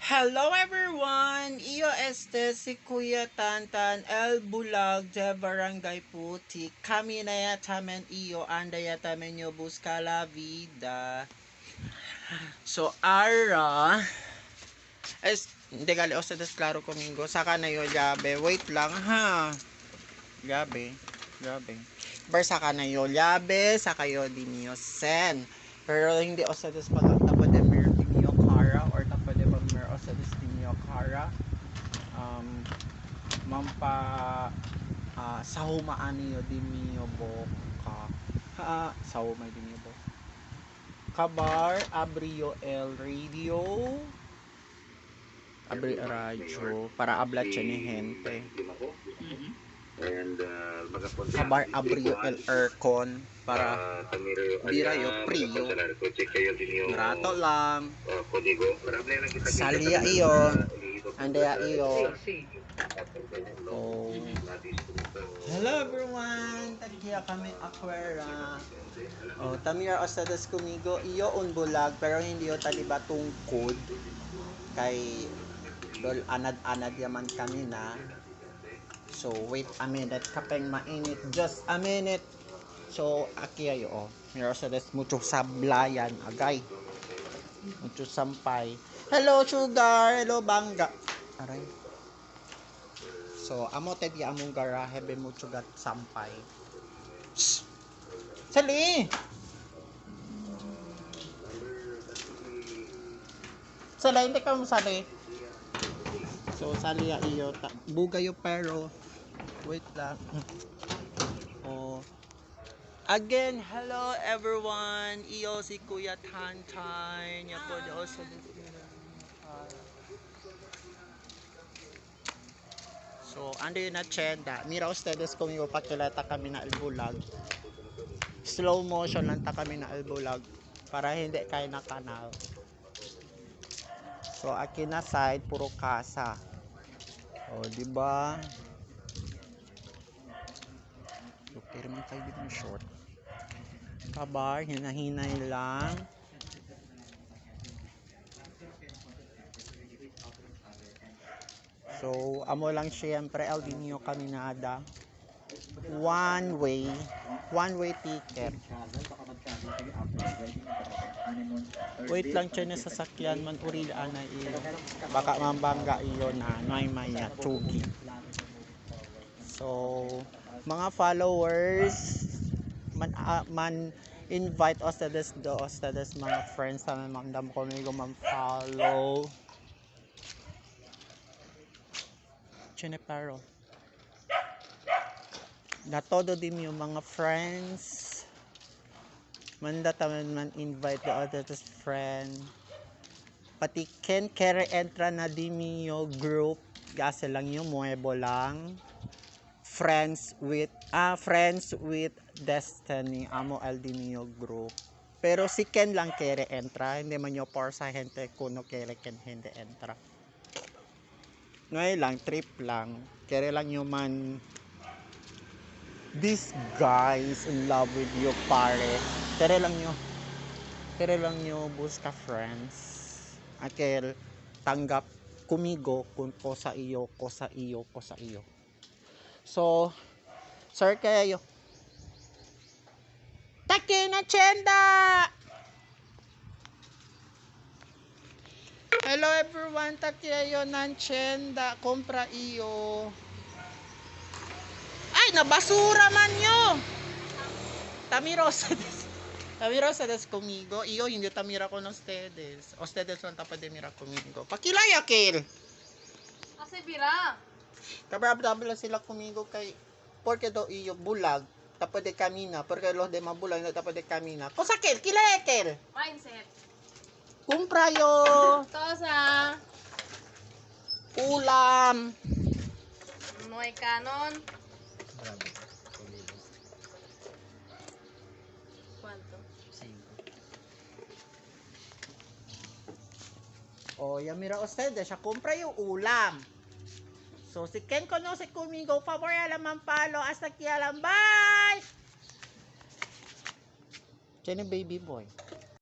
Hello everyone! Iyo si Kuya Tantan El Bulag de Barangay Puti. Kami na yatamen iyo anda yatamen yo busca la vida. So ara hindi gali o sa desklaro conmigo. Saka na yo yabe. Wait lang ha. Gabe. Saka na yo yabe. Saka yo din yo sen. Pero hindi o sa des tapos de mer dinyo kara or tapos de mer o sa des dinyo kara. Mampa sa humaan niyo dinyo boka. Sa humay dinyo boka. Kabar abrio el radio. Abri radyo para ablat siya ni gente. Kabar abrio el aircon para bira yo priyo. Rato lang. Salia iyo. Andaya iyo. Oh. Hello everyone. Tagiya kami Aquera. Oh, Tamira Osadas kumigo. Iyo un bulag pero hindi yo taliba tungkod. Kay dol anad-anad yaman kami na. So wait a minute kapeng mainit. Just a minute. So aki ayo oh. Mira Osadas mucho sablayan agay. Mucho sampay. Hello sugar. Hello bangga. Aray. So, amo tedi among garahe be mucho gat sampay. Shh. Sali! Sali, hindi ka mo sali. So, sali ya iyo. Buga yo pero. Wait lang. Oh. Again, hello everyone. Iyo si Kuya Tantan. Yapo di also So, ando yun na chenda. Mira ustedes conmigo pakilata kami na albulag. Slow motion lang ta kami na albulag para hindi kayo na kanal. So, aki na side puro kasa. O, di ba? So, pero man tayo dito short. Kabar, hinahinay lang. So, amo lang siyempre el dinyo kaminada. One way ticket. Wait lang siya na sasakyan man uril ana iyo. Baka mambangga iyo na may maya chugi. So, mga followers man invite ustedes mga friends na magdam ko man follow. Chineparo. Na todo din yung mga friends. Manda taman man invite the other friend. Pati Ken Kere entra na din yung group. Gase lang yung muebo lang. Friends with Destiny. Amo al din yung group. Pero si Ken lang Kere entra. Hindi man yung por sa gente kuno Kere Ken hindi entra. Ngayon lang, trip lang. Kere lang yung man this guys in love with you pare. Kere lang nyo busca friends. Akel tanggap kumigo kung ko sa iyo. So, sir kayo. Taki na chenda! Hello everyone, takiyo ng chenda, kompra iyo. Ay, nabasura man nyo! Tamiro sa des conmigo. Iyo, hindi tamira ko ng ustedes. Ustedes son tapos de mira conmigo. Pakilaya, Kel! Kasi bira. Kabrab-dabla sila conmigo kay porque do iyo bulag. Tapos de kamina. Porque los de mabulag na tapos de kamina. Kosa, Kel! Kilaya, Kel! Mindset. Kumpra yo! Tosa. Ulam! Noy kanon. ¿Cuánto? 5. O, ya mira ustedes, siya compra yung ulam. So, si Ken conoce conmigo, favor alaman palo, hasta aquí alam, bye! Tiene baby boy.